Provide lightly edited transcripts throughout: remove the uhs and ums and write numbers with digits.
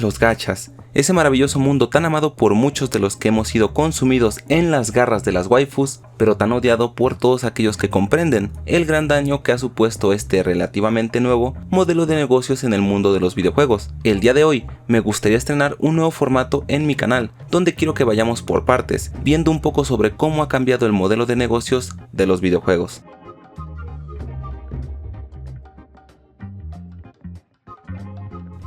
Los gachas. Ese maravilloso mundo tan amado por muchos de los que hemos sido consumidos en las garras de las waifus, pero tan odiado por todos aquellos que comprenden el gran daño que ha supuesto este relativamente nuevo modelo de negocios en el mundo de los videojuegos. El día de hoy me gustaría estrenar un nuevo formato en mi canal, donde quiero que vayamos por partes, viendo un poco sobre cómo ha cambiado el modelo de negocios de los videojuegos.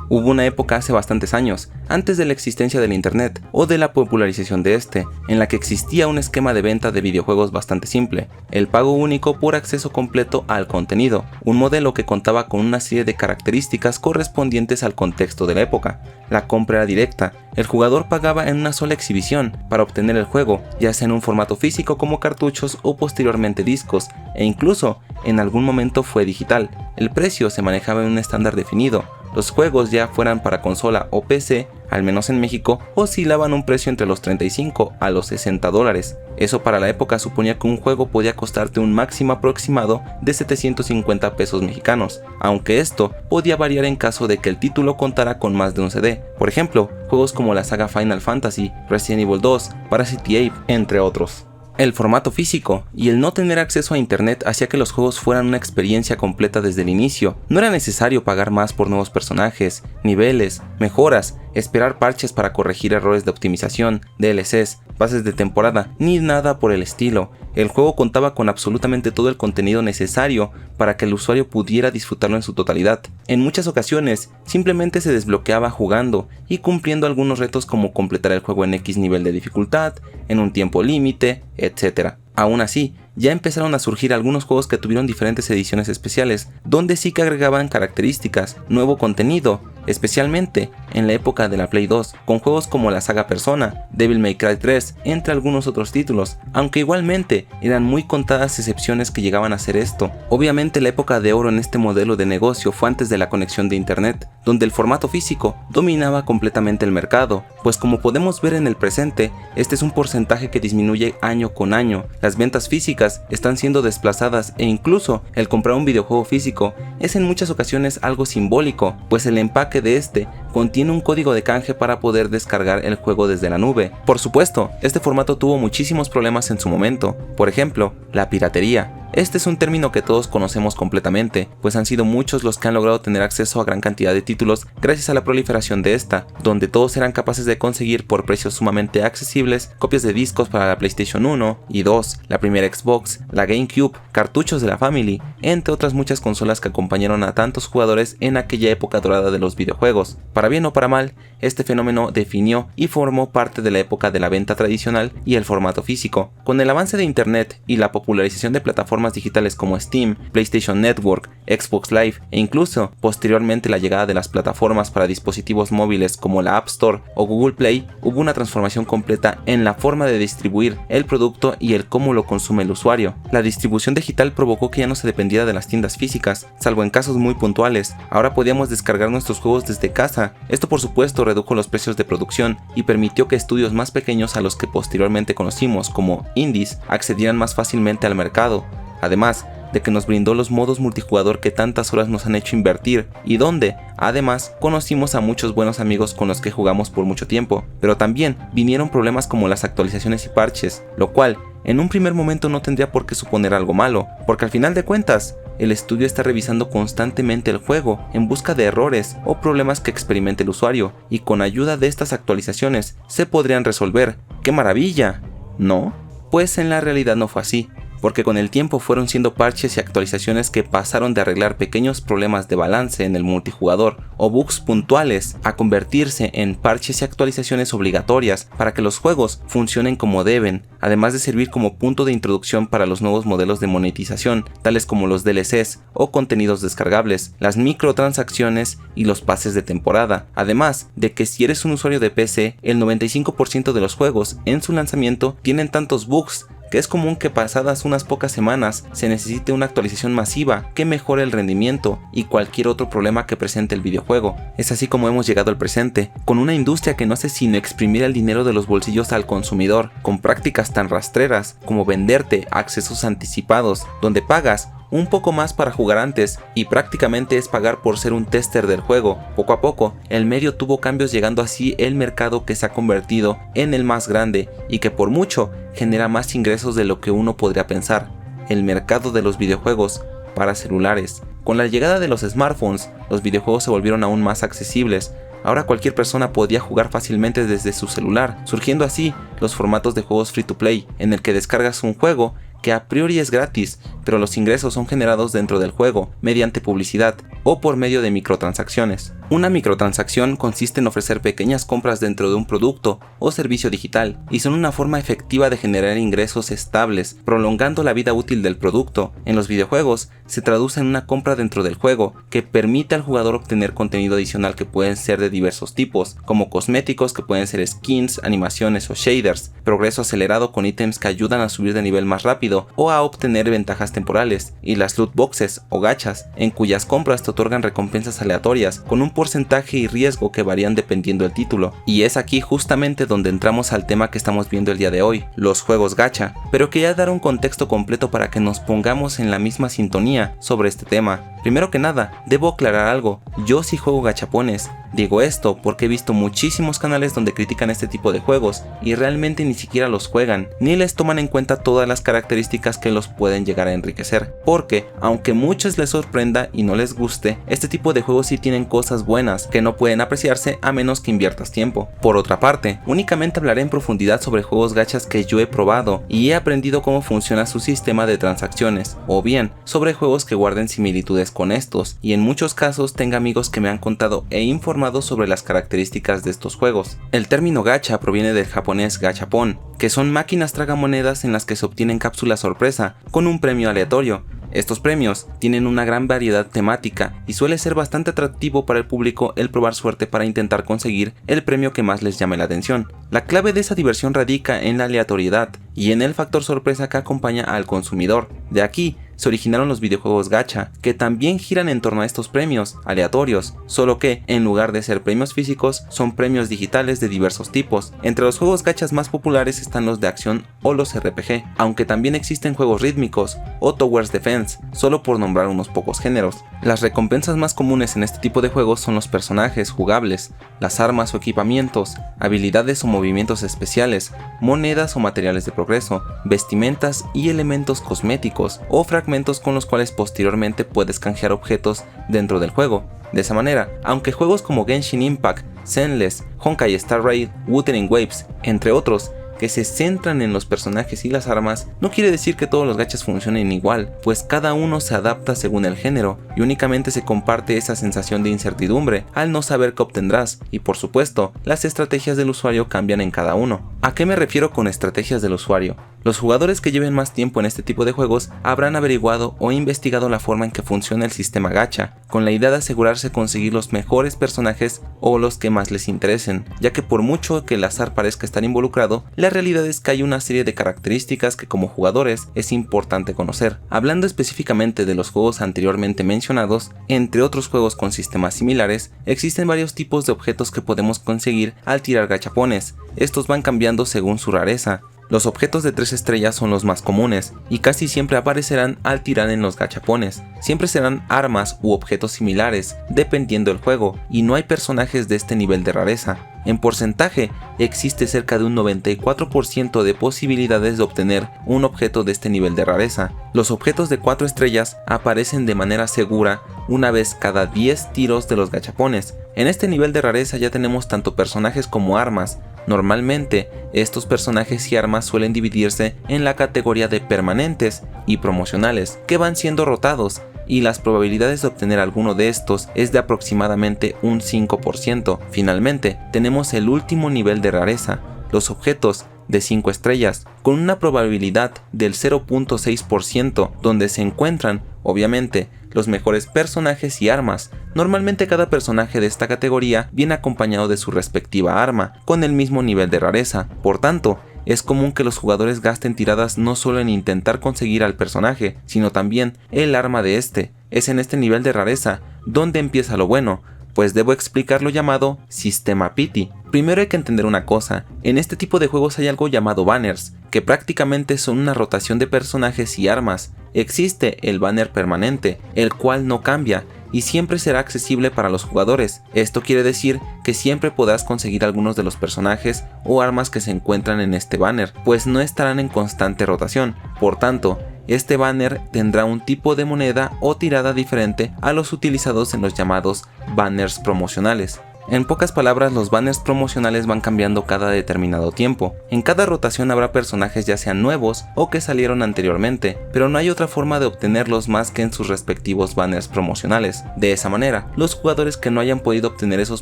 Hubo una época hace bastantes años, antes de la existencia del internet o de la popularización de este, en la que existía un esquema de venta de videojuegos bastante simple, el pago único por acceso completo al contenido, un modelo que contaba con una serie de características correspondientes al contexto de la época. La compra era directa, el jugador pagaba en una sola exhibición para obtener el juego, ya sea en un formato físico como cartuchos o posteriormente discos, e incluso en algún momento fue digital. El precio se manejaba en un estándar definido. Los juegos, ya fueran para consola o PC, al menos en México, oscilaban un precio entre los 35 a los 60 dólares. Eso para la época suponía que un juego podía costarte un máximo aproximado de 750 pesos mexicanos, aunque esto podía variar en caso de que el título contara con más de un CD. Por ejemplo, juegos como la saga Final Fantasy, Resident Evil 2, Parasite Eve, entre otros. El formato físico y el no tener acceso a internet hacía que los juegos fueran una experiencia completa desde el inicio. No era necesario pagar más por nuevos personajes, niveles, mejoras, esperar parches para corregir errores de optimización, DLCs, pases de temporada, ni nada por el estilo. El juego contaba con absolutamente todo el contenido necesario para que el usuario pudiera disfrutarlo en su totalidad. En muchas ocasiones, simplemente se desbloqueaba jugando y cumpliendo algunos retos como completar el juego en X nivel de dificultad, en un tiempo límite, etc. Aún así, ya empezaron a surgir algunos juegos que tuvieron diferentes ediciones especiales, donde sí que agregaban características, nuevo contenido, especialmente en la época de la Play 2, con juegos como la saga Persona, Devil May Cry 3, entre algunos otros títulos, aunque igualmente eran muy contadas excepciones que llegaban a hacer esto. Obviamente la época de oro en este modelo de negocio fue antes de la conexión de internet, donde el formato físico dominaba completamente el mercado, pues como podemos ver en el presente, este es un porcentaje que disminuye año con año. Las ventas físicas están siendo desplazadas e incluso el comprar un videojuego físico es en muchas ocasiones algo simbólico, pues el empaque de este contiene un código de canje para poder descargar el juego desde la nube. Por supuesto, este formato tuvo muchísimos problemas en su momento, por ejemplo, la piratería. Este es un término que todos conocemos completamente, pues han sido muchos los que han logrado tener acceso a gran cantidad de títulos gracias a la proliferación de esta, donde todos eran capaces de conseguir por precios sumamente accesibles copias de discos para la PlayStation 1 y 2, la primera Xbox, la GameCube, cartuchos de la Family, entre otras muchas consolas que acompañaron a tantos jugadores en aquella época dorada de los videojuegos. Para bien o para mal, este fenómeno definió y formó parte de la época de la venta tradicional y el formato físico. Con el avance de internet y la popularización de plataformas digitales como Steam, PlayStation Network, Xbox Live e incluso posteriormente la llegada de las plataformas para dispositivos móviles como la App Store o Google Play, hubo una transformación completa en la forma de distribuir el producto y el cómo lo consume el usuario. La distribución digital provocó que ya no se dependiera de las tiendas físicas, salvo en casos muy puntuales. Ahora podíamos descargar nuestros juegos desde casa. Esto por supuesto redujo los precios de producción y permitió que estudios más pequeños a los que posteriormente conocimos como indies accedieran más fácilmente al mercado. Además de que nos brindó los modos multijugador que tantas horas nos han hecho invertir y donde, además, conocimos a muchos buenos amigos con los que jugamos por mucho tiempo, pero también vinieron problemas como las actualizaciones y parches, lo cual en un primer momento no tendría por qué suponer algo malo, porque al final de cuentas, el estudio está revisando constantemente el juego en busca de errores o problemas que experimente el usuario, y con ayuda de estas actualizaciones se podrían resolver. ¡Qué maravilla! ¿No? Pues en la realidad no fue así, porque con el tiempo fueron siendo parches y actualizaciones que pasaron de arreglar pequeños problemas de balance en el multijugador o bugs puntuales a convertirse en parches y actualizaciones obligatorias para que los juegos funcionen como deben, además de servir como punto de introducción para los nuevos modelos de monetización, tales como los DLCs o contenidos descargables, las microtransacciones y los pases de temporada. Además de que si eres un usuario de PC, el 95% de los juegos en su lanzamiento tienen tantos bugs que es común que pasadas unas pocas semanas se necesite una actualización masiva que mejore el rendimiento y cualquier otro problema que presente el videojuego. Es así como hemos llegado al presente, con una industria que no hace sino exprimir el dinero de los bolsillos al consumidor, con prácticas tan rastreras como venderte accesos anticipados, donde pagas un poco más para jugar antes y prácticamente es pagar por ser un tester del juego. Poco a poco, el medio tuvo cambios, llegando así el mercado que se ha convertido en el más grande y que por mucho genera más ingresos de lo que uno podría pensar: el mercado de los videojuegos para celulares. Con la llegada de los smartphones, los videojuegos se volvieron aún más accesibles. Ahora cualquier persona podía jugar fácilmente desde su celular, surgiendo así los formatos de juegos free to play, en el que descargas un juego que a priori es gratis, pero los ingresos son generados dentro del juego, mediante publicidad o por medio de microtransacciones. Una microtransacción consiste en ofrecer pequeñas compras dentro de un producto o servicio digital, y son una forma efectiva de generar ingresos estables, prolongando la vida útil del producto. En los videojuegos, se traduce en una compra dentro del juego, que permite al jugador obtener contenido adicional que pueden ser de diversos tipos, como cosméticos que pueden ser skins, animaciones o shaders, progreso acelerado con ítems que ayudan a subir de nivel más rápido o a obtener ventajas temporales, y las loot boxes o gachas, en cuyas compras te otorgan recompensas aleatorias con un porcentaje y riesgo que varían dependiendo del título. Y es aquí justamente donde entramos al tema que estamos viendo el día de hoy, los juegos gacha, pero quería dar un contexto completo para que nos pongamos en la misma sintonía sobre este tema. Primero que nada, debo aclarar algo: yo sí juego gachapones. Digo esto porque he visto muchísimos canales donde critican este tipo de juegos y realmente ni siquiera los juegan, ni les toman en cuenta todas las características que los pueden llegar a enriquecer. Porque, aunque muchos les sorprenda y no les guste, este tipo de juegos sí tienen cosas buenas que no pueden apreciarse a menos que inviertas tiempo. Por otra parte, únicamente hablaré en profundidad sobre juegos gachas que yo he probado y he aprendido cómo funciona su sistema de transacciones, o bien sobre juegos que guarden similitudes con estos, y en muchos casos tengo amigos que me han contado e informado sobre las características de estos juegos. El término gacha proviene del japonés gachapon, que son máquinas tragamonedas en las que se obtienen cápsulas sorpresa con un premio aleatorio. Estos premios tienen una gran variedad temática y suele ser bastante atractivo para el público el probar suerte para intentar conseguir el premio que más les llame la atención. La clave de esa diversión radica en la aleatoriedad y en el factor sorpresa que acompaña al consumidor. De aquí se originaron los videojuegos gacha, que también giran en torno a estos premios aleatorios, solo que en lugar de ser premios físicos, son premios digitales de diversos tipos. Entre los juegos gachas más populares están los de acción o los RPG, aunque también existen juegos rítmicos o Tower Defense, solo por nombrar unos pocos géneros. Las recompensas más comunes en este tipo de juegos son los personajes jugables, las armas o equipamientos, habilidades o movimientos especiales, monedas o materiales de progreso, vestimentas y elementos cosméticos o fragmentos con los cuales posteriormente puedes canjear objetos dentro del juego. De esa manera, aunque juegos como Genshin Impact, Zenless, Honkai Star Rail, Wuthering Waves, entre otros, que se centran en los personajes y las armas, no quiere decir que todos los gachas funcionen igual, pues cada uno se adapta según el género y únicamente se comparte esa sensación de incertidumbre al no saber qué obtendrás, y por supuesto, las estrategias del usuario cambian en cada uno. ¿A qué me refiero con estrategias del usuario? Los jugadores que lleven más tiempo en este tipo de juegos habrán averiguado o investigado la forma en que funciona el sistema gacha, con la idea de asegurarse conseguir los mejores personajes o los que más les interesen, ya que por mucho que el azar parezca estar involucrado, la realidad es que hay una serie de características que como jugadores es importante conocer. Hablando específicamente de los juegos anteriormente mencionados, entre otros juegos con sistemas similares, existen varios tipos de objetos que podemos conseguir al tirar gachapones. Estos van cambiando según su rareza. Los objetos de 3 estrellas son los más comunes y casi siempre aparecerán al tirar en los gachapones. Siempre serán armas u objetos similares, dependiendo del juego, y no hay personajes de este nivel de rareza. En porcentaje, existe cerca de un 94% de posibilidades de obtener un objeto de este nivel de rareza. Los objetos de 4 estrellas aparecen de manera segura una vez cada 10 tiros de los gachapones. En este nivel de rareza ya tenemos tanto personajes como armas. Normalmente, estos personajes y armas suelen dividirse en la categoría de permanentes y promocionales, que van siendo rotados, y las probabilidades de obtener alguno de estos es de aproximadamente un 5%. Finalmente, tenemos el último nivel de rareza, los objetos de 5 estrellas, con una probabilidad del 0.6%, donde se encuentran, obviamente, los mejores personajes y armas. Normalmente cada personaje de esta categoría viene acompañado de su respectiva arma, con el mismo nivel de rareza. Por tanto, es común que los jugadores gasten tiradas no solo en intentar conseguir al personaje, sino también el arma de este. Es en este nivel de rareza donde empieza lo bueno, pues debo explicar lo llamado sistema pity. Primero hay que entender una cosa, en este tipo de juegos hay algo llamado banners, que prácticamente son una rotación de personajes y armas. Existe el banner permanente, el cual no cambia, y siempre será accesible para los jugadores. Esto quiere decir que siempre podrás conseguir algunos de los personajes o armas que se encuentran en este banner, pues no estarán en constante rotación. Por tanto, este banner tendrá un tipo de moneda o tirada diferente a los utilizados en los llamados banners promocionales. En pocas palabras, los banners promocionales van cambiando cada determinado tiempo. En cada rotación habrá personajes ya sean nuevos o que salieron anteriormente, pero no hay otra forma de obtenerlos más que en sus respectivos banners promocionales. De esa manera, los jugadores que no hayan podido obtener esos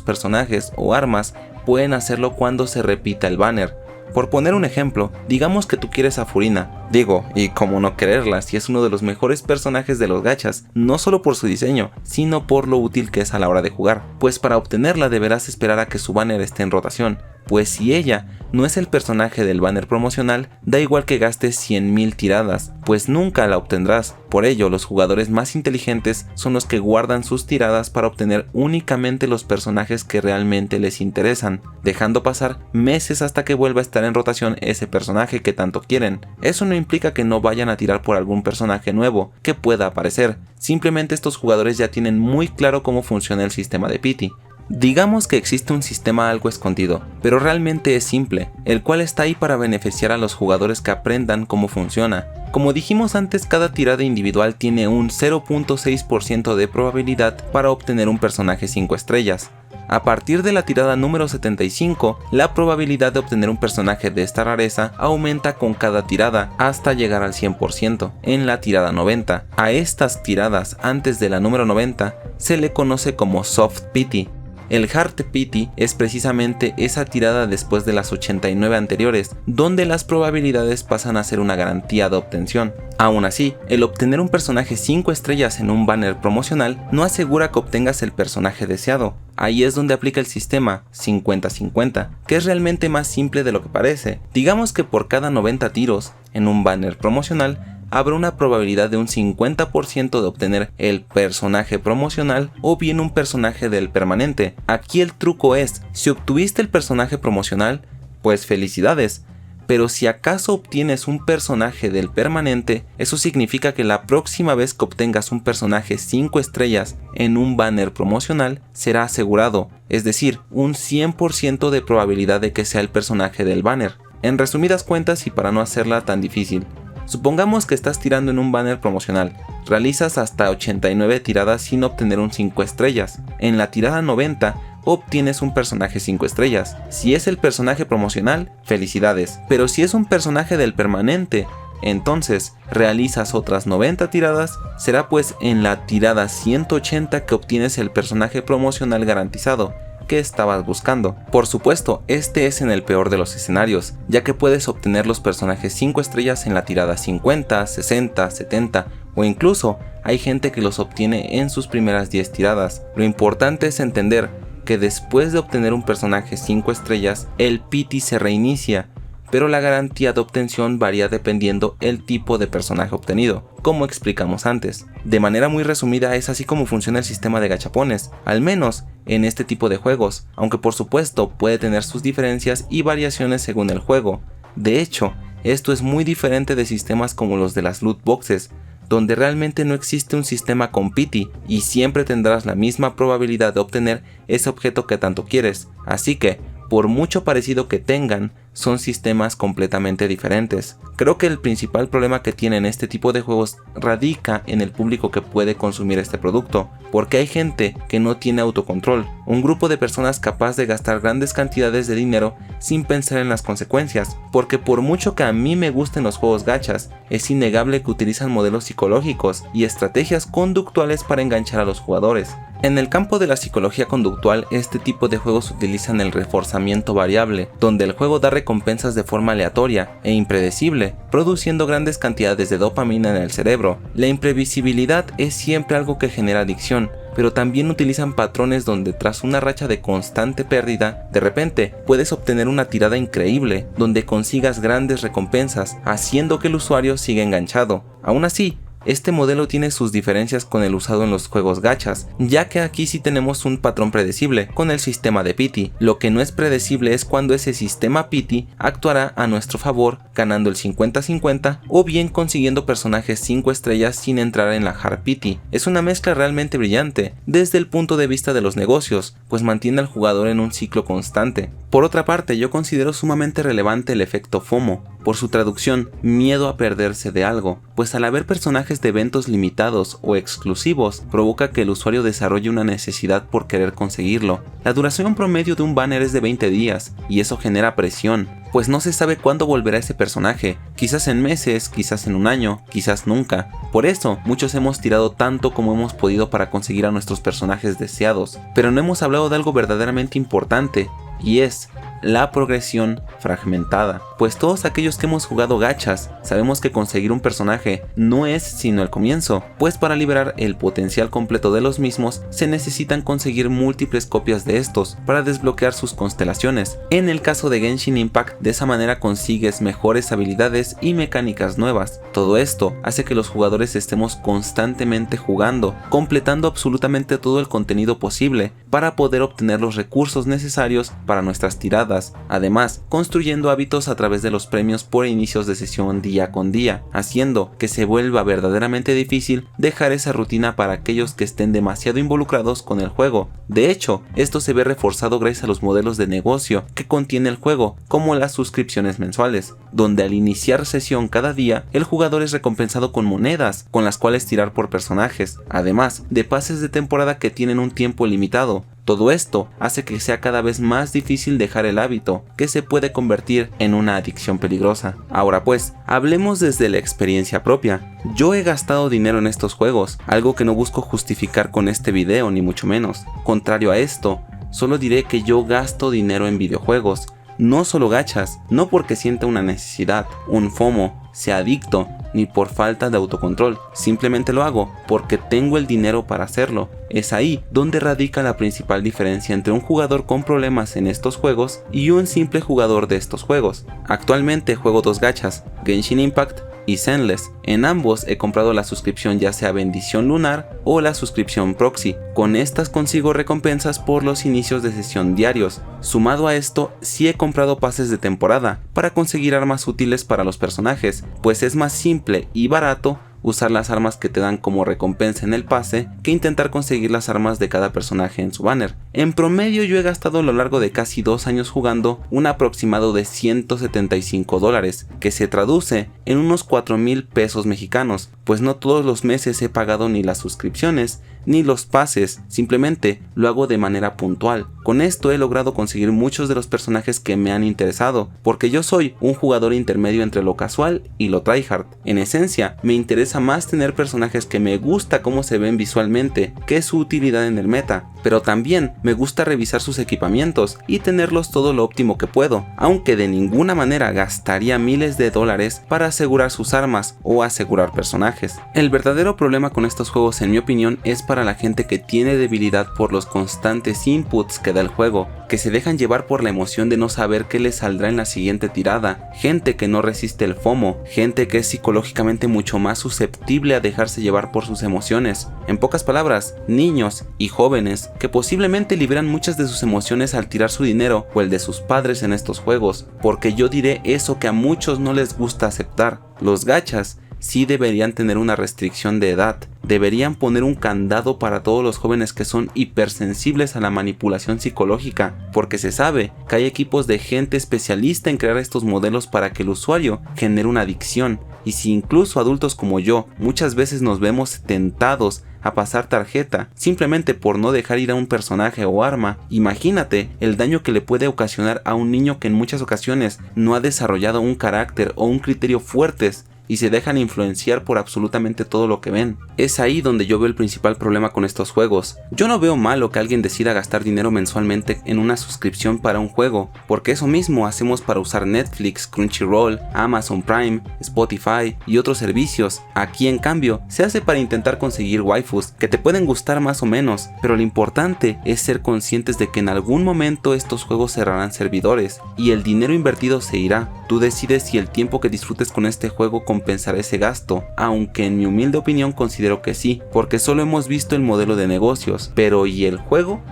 personajes o armas pueden hacerlo cuando se repita el banner. Por poner un ejemplo, digamos que tú quieres a Furina. Digo, y cómo no quererla si es uno de los mejores personajes de los gachas, no solo por su diseño, sino por lo útil que es a la hora de jugar. Pues para obtenerla deberás esperar a que su banner esté en rotación, pues si ella no es el personaje del banner promocional, da igual que gastes 100.000 tiradas, pues nunca la obtendrás. Por ello, los jugadores más inteligentes son los que guardan sus tiradas para obtener únicamente los personajes que realmente les interesan, dejando pasar meses hasta que vuelva a estar en rotación ese personaje que tanto quieren. Eso no implica que no vayan a tirar por algún personaje nuevo que pueda aparecer, simplemente estos jugadores ya tienen muy claro cómo funciona el sistema de pity. Digamos que existe un sistema algo escondido, pero realmente es simple, el cual está ahí para beneficiar a los jugadores que aprendan cómo funciona. Como dijimos antes, cada tirada individual tiene un 0.6% de probabilidad para obtener un personaje 5 estrellas. A partir de la tirada número 75, la probabilidad de obtener un personaje de esta rareza aumenta con cada tirada hasta llegar al 100% en la tirada 90. A estas tiradas antes de la número 90 se le conoce como soft pity. El hard pity es precisamente esa tirada después de las 89 anteriores, donde las probabilidades pasan a ser una garantía de obtención. Aún así, el obtener un personaje 5 estrellas en un banner promocional no asegura que obtengas el personaje deseado. Ahí es donde aplica el sistema 50-50, que es realmente más simple de lo que parece. Digamos que por cada 90 tiros en un banner promocional, habrá una probabilidad de un 50% de obtener el personaje promocional o bien un personaje del permanente. Aquí el truco es, si obtuviste el personaje promocional, pues felicidades. Pero si acaso obtienes un personaje del permanente, eso significa que la próxima vez que obtengas un personaje 5 estrellas en un banner promocional, será asegurado, es decir, un 100% de probabilidad de que sea el personaje del banner. En resumidas cuentas y para no hacerla tan difícil, supongamos que estás tirando en un banner promocional, realizas hasta 89 tiradas sin obtener un 5 estrellas. En la tirada 90 obtienes un personaje 5 estrellas. Si es el personaje promocional, felicidades. Pero si es un personaje del permanente, entonces realizas otras 90 tiradas, será pues en la tirada 180 que obtienes el personaje promocional garantizado que estabas buscando. Por supuesto, este es en el peor de los escenarios, ya que puedes obtener los personajes 5 estrellas en la tirada 50, 60, 70 o incluso hay gente que los obtiene en sus primeras 10 tiradas. Lo importante es entender que después de obtener un personaje 5 estrellas, el pity se reinicia, pero la garantía de obtención varía dependiendo el tipo de personaje obtenido, como explicamos antes. De manera muy resumida, es así como funciona el sistema de gachapones, al menos en este tipo de juegos, aunque por supuesto puede tener sus diferencias y variaciones según el juego. De hecho, esto es muy diferente de sistemas como los de las loot boxes, donde realmente no existe un sistema con pity y siempre tendrás la misma probabilidad de obtener ese objeto que tanto quieres, así que, por mucho parecido que tengan, son sistemas completamente diferentes. Creo que el principal problema que tienen este tipo de juegos radica en el público que puede consumir este producto, porque hay gente que no tiene autocontrol, un grupo de personas capaz de gastar grandes cantidades de dinero sin pensar en las consecuencias, porque por mucho que a mí me gusten los juegos gachas, es innegable que utilizan modelos psicológicos y estrategias conductuales para enganchar a los jugadores. En el campo de la psicología conductual, este tipo de juegos utilizan el reforzamiento variable, donde el juego da recompensas de forma aleatoria e impredecible, produciendo grandes cantidades de dopamina en el cerebro. La imprevisibilidad es siempre algo que genera adicción, pero también utilizan patrones donde tras una racha de constante pérdida, de repente puedes obtener una tirada increíble, donde consigas grandes recompensas, haciendo que el usuario siga enganchado. Aún así, este modelo tiene sus diferencias con el usado en los juegos gachas, ya que aquí sí tenemos un patrón predecible con el sistema de pity. Lo que no es predecible es cuando ese sistema pity actuará a nuestro favor ganando el 50-50 o bien consiguiendo personajes 5 estrellas sin entrar en la hard pity. Es una mezcla realmente brillante desde el punto de vista de los negocios, pues mantiene al jugador en un ciclo constante. Por otra parte, yo considero sumamente relevante el efecto FOMO, por su traducción, miedo a perderse de algo, pues al haber personajes de eventos limitados o exclusivos, provoca que el usuario desarrolle una necesidad por querer conseguirlo. La duración promedio de un banner es de 20 días, y eso genera presión, pues no se sabe cuándo volverá ese personaje, quizás en meses, quizás en un año, quizás nunca. Por eso, muchos hemos tirado tanto como hemos podido para conseguir a nuestros personajes deseados, pero no hemos hablado de algo verdaderamente importante, y es la progresión fragmentada, pues todos aquellos que hemos jugado gachas sabemos que conseguir un personaje no es sino el comienzo, pues para liberar el potencial completo de los mismos se necesitan conseguir múltiples copias de estos para desbloquear sus constelaciones. En el caso de Genshin Impact, de esa manera consigues mejores habilidades y mecánicas nuevas. Todo esto hace que los jugadores estemos constantemente jugando, completando absolutamente todo el contenido posible para poder obtener los recursos necesarios para nuestras tiradas, además construyendo hábitos a través de los premios por inicios de sesión día con día, haciendo que se vuelva verdaderamente difícil dejar esa rutina para aquellos que estén demasiado involucrados con el juego. De hecho, esto se ve reforzado gracias a los modelos de negocio que contiene el juego, como las suscripciones mensuales, donde al iniciar sesión cada día, el jugador es recompensado con monedas con las cuales tirar por personajes, además de pases de temporada que tienen un tiempo limitado. Todo esto hace que sea cada vez más difícil dejar el hábito, que se puede convertir en una adicción peligrosa. Ahora pues, hablemos desde la experiencia propia. Yo he gastado dinero en estos juegos, algo que no busco justificar con este video ni mucho menos. Contrario a esto, solo diré que yo gasto dinero en videojuegos, no solo gachas, no porque sienta una necesidad, un FOMO, sea adicto, ni por falta de autocontrol, simplemente lo hago porque tengo el dinero para hacerlo. Es ahí donde radica la principal diferencia entre un jugador con problemas en estos juegos y un simple jugador de estos juegos. Actualmente juego dos gachas, Genshin Impact y Zenless. En ambos he comprado la suscripción ya sea Bendición Lunar o la suscripción Proxy. Con estas consigo recompensas por los inicios de sesión diarios. Sumado a esto, sí he comprado pases de temporada para conseguir armas útiles para los personajes, pues es más simple y barato usar las armas que te dan como recompensa en el pase que intentar conseguir las armas de cada personaje en su banner. En promedio yo he gastado a lo largo de casi 2 años jugando un aproximado de $175, que se traduce en unos 4,000 pesos mexicanos, pues no todos los meses he pagado ni las suscripciones ni los pases, simplemente lo hago de manera puntual. Con esto he logrado conseguir muchos de los personajes que me han interesado, porque yo soy un jugador intermedio entre lo casual y lo tryhard. En esencia, me interesa más tener personajes que me gusta cómo se ven visualmente que su utilidad en el meta, pero también me gusta revisar sus equipamientos y tenerlos todo lo óptimo que puedo, aunque de ninguna manera gastaría miles de dólares para asegurar sus armas o asegurar personajes. El verdadero problema con estos juegos, en mi opinión, es para la gente que tiene debilidad por los constantes inputs que da el juego, que se dejan llevar por la emoción de no saber qué les saldrá en la siguiente tirada, gente que no resiste el FOMO, gente que es psicológicamente mucho más susceptible a dejarse llevar por sus emociones. En pocas palabras, niños y jóvenes que posiblemente liberan muchas de sus emociones al tirar su dinero o el de sus padres en estos juegos, porque yo diré eso que a muchos no les gusta aceptar. Los gachas sí deberían tener una restricción de edad, deberían poner un candado para todos los jóvenes que son hipersensibles a la manipulación psicológica, porque se sabe que hay equipos de gente especialista en crear estos modelos para que el usuario genere una adicción, y si incluso adultos como yo muchas veces nos vemos tentados a pasar tarjeta simplemente por no dejar ir a un personaje o arma, imagínate el daño que le puede ocasionar a un niño que en muchas ocasiones no ha desarrollado un carácter o un criterio fuertes y se dejan influenciar por absolutamente todo lo que ven. Es ahí donde yo veo el principal problema con estos juegos. Yo no veo malo que alguien decida gastar dinero mensualmente en una suscripción para un juego, porque eso mismo hacemos para usar Netflix, Crunchyroll, Amazon Prime, Spotify y otros servicios. Aquí en cambio se hace para intentar conseguir waifus que te pueden gustar más o menos, pero lo importante es ser conscientes de que en algún momento estos juegos cerrarán servidores y el dinero invertido se irá. Tú decides si el tiempo que disfrutes con este juego compensará ese gasto, aunque en mi humilde opinión considero que sí, porque solo hemos visto el modelo de negocios, pero ¿y el juego?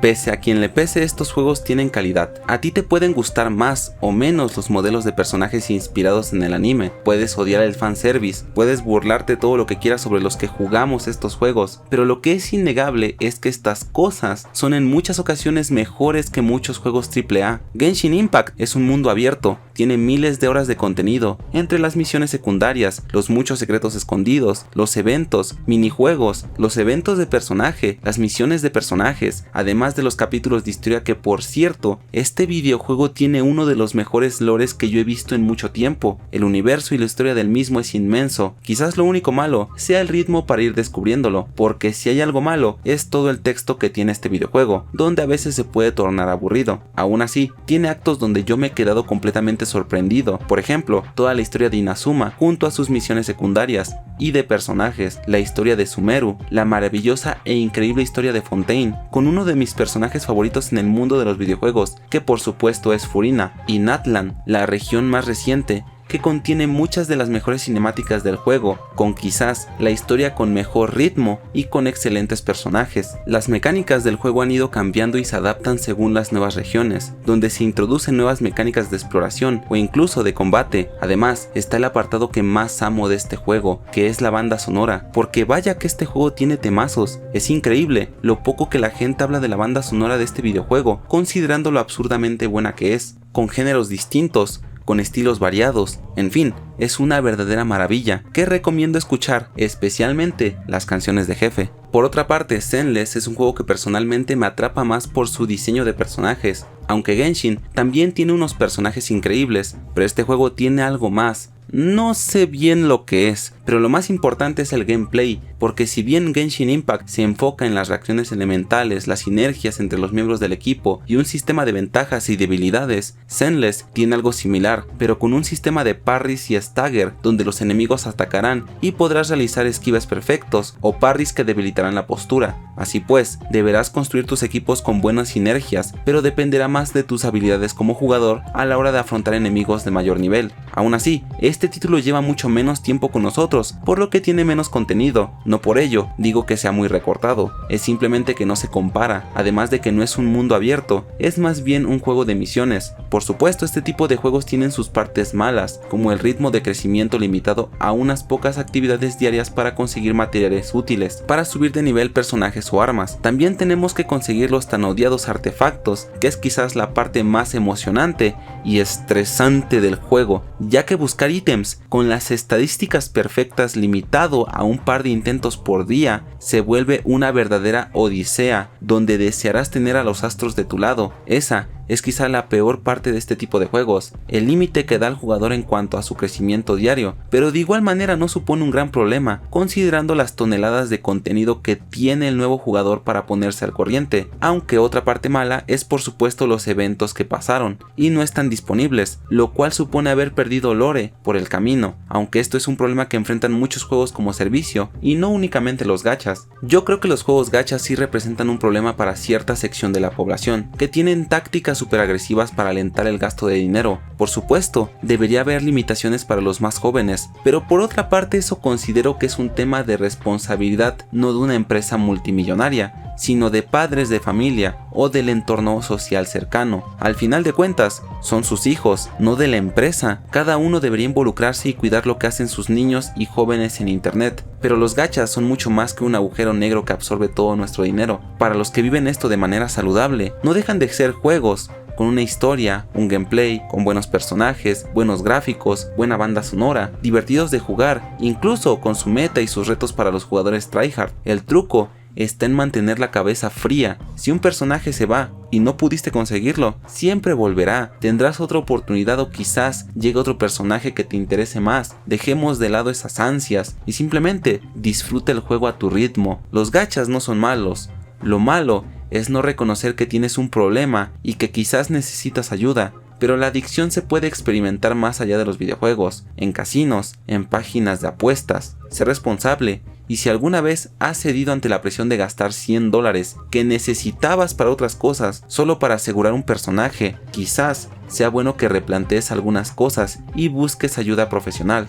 Pese a quien le pese, estos juegos tienen calidad. A ti te pueden gustar más o menos los modelos de personajes inspirados en el anime, puedes odiar el fanservice, puedes burlarte todo lo que quieras sobre los que jugamos estos juegos, pero lo que es innegable es que estas cosas son en muchas ocasiones mejores que muchos juegos AAA. Genshin Impact es un mundo abierto, tiene miles de horas de contenido, entre las misiones secundarias, los muchos secretos escondidos, los eventos, minijuegos, los eventos de personaje, las misiones de personajes, además de los capítulos de historia que, por cierto, este videojuego tiene uno de los mejores lores que yo he visto en mucho tiempo. El universo y la historia del mismo es inmenso. Quizás lo único malo sea el ritmo para ir descubriéndolo, porque si hay algo malo es todo el texto que tiene este videojuego, donde a veces se puede tornar aburrido. Aún así, tiene actos donde yo me he quedado completamente sorprendido. Por ejemplo, toda la historia de Inazuma junto a sus misiones secundarias y de personajes, la historia de Sumeru, la maravillosa e increíble historia de Fontaine, con uno de mis personajes favoritos en el mundo de los videojuegos, que por supuesto es Furina, y Natlan, la región más reciente, que contiene muchas de las mejores cinemáticas del juego, con quizás la historia con mejor ritmo y con excelentes personajes. Las mecánicas del juego han ido cambiando y se adaptan según las nuevas regiones, donde se introducen nuevas mecánicas de exploración o incluso de combate. Además, está el apartado que más amo de este juego, que es la banda sonora, porque vaya que este juego tiene temazos. Es increíble lo poco que la gente habla de la banda sonora de este videojuego, considerando lo absurdamente buena que es, con géneros distintos, con estilos variados, en fin, es una verdadera maravilla que recomiendo escuchar, especialmente las canciones de jefe. Por otra parte, Zenless es un juego que personalmente me atrapa más por su diseño de personajes, aunque Genshin también tiene unos personajes increíbles, pero este juego tiene algo más. No sé bien lo que es, pero lo más importante es el gameplay, porque si bien Genshin Impact se enfoca en las reacciones elementales, las sinergias entre los miembros del equipo y un sistema de ventajas y debilidades, Zenless tiene algo similar, pero con un sistema de parries y stagger, donde los enemigos atacarán y podrás realizar esquives perfectos o parries que debilitarán la postura. Así pues, deberás construir tus equipos con buenas sinergias, pero dependerá más de tus habilidades como jugador a la hora de afrontar enemigos de mayor nivel. Aún así, este título lleva mucho menos tiempo con nosotros, por lo que tiene menos contenido. No por ello digo que sea muy recortado, es simplemente que no se compara, además de que no es un mundo abierto, es más bien un juego de misiones. Por supuesto, este tipo de juegos tienen sus partes malas, como el ritmo de crecimiento limitado a unas pocas actividades diarias para conseguir materiales útiles, para subir de nivel personajes o armas. También tenemos que conseguir los tan odiados artefactos, que es quizás la parte más emocionante y estresante del juego, ya que buscar ítems con las estadísticas perfectas limitado a un par de intentos por día se vuelve una verdadera odisea, donde desearás tener a los astros de tu lado. Esa es quizá la peor parte de este tipo de juegos, el límite que da al jugador en cuanto a su crecimiento diario, pero de igual manera no supone un gran problema, considerando las toneladas de contenido que tiene el nuevo jugador para ponerse al corriente, aunque otra parte mala es por supuesto los eventos que pasaron y no están disponibles, lo cual supone haber perdido lore por el camino, aunque esto es un problema que enfrentan muchos juegos como servicio y no únicamente los gachas. Yo creo que los juegos gachas sí representan un problema para cierta sección de la población, que tienen tácticas súper agresivas para alentar el gasto de dinero. Por supuesto, debería haber limitaciones para los más jóvenes, pero por otra parte eso considero que es un tema de responsabilidad no de una empresa multimillonaria, sino de padres de familia o del entorno social cercano. Al final de cuentas, son sus hijos, no de la empresa. Cada uno debería involucrarse y cuidar lo que hacen sus niños y jóvenes en internet. Pero los gachas son mucho más que un agujero negro que absorbe todo nuestro dinero. Para los que viven esto de manera saludable, no dejan de ser juegos con una historia, un gameplay, con buenos personajes, buenos gráficos, buena banda sonora, divertidos de jugar, incluso con su meta y sus retos para los jugadores tryhard. El truco está en mantener la cabeza fría. Si un personaje se va, y no pudiste conseguirlo, siempre volverá, tendrás otra oportunidad o quizás llegue otro personaje que te interese más. Dejemos de lado esas ansias y simplemente disfruta el juego a tu ritmo. Los gachas no son malos, lo malo es no reconocer que tienes un problema y que quizás necesitas ayuda. Pero la adicción se puede experimentar más allá de los videojuegos, en casinos, en páginas de apuestas. Sé responsable, y si alguna vez has cedido ante la presión de gastar $100 que necesitabas para otras cosas solo para asegurar un personaje, quizás sea bueno que replantees algunas cosas y busques ayuda profesional.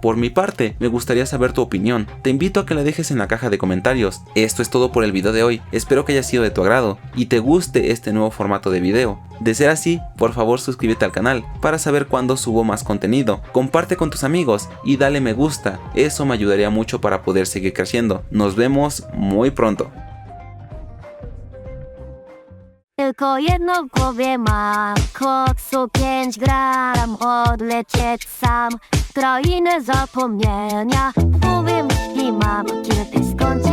Por mi parte, me gustaría saber tu opinión. Te invito a que la dejes en la caja de comentarios. Esto es todo por el video de hoy. Espero que haya sido de tu agrado y te guste este nuevo formato de video. De ser así, por favor suscríbete al canal para saber cuándo subo más contenido. Comparte con tus amigos y dale me gusta. Eso me ayudaría mucho para poder seguir creciendo. Nos vemos muy pronto. Tylko jedno w głowie mam, koksu 5 gram, odlecieć sam w krainę zapomnienia. W głowie myśli mam, kiedy ty skończysz.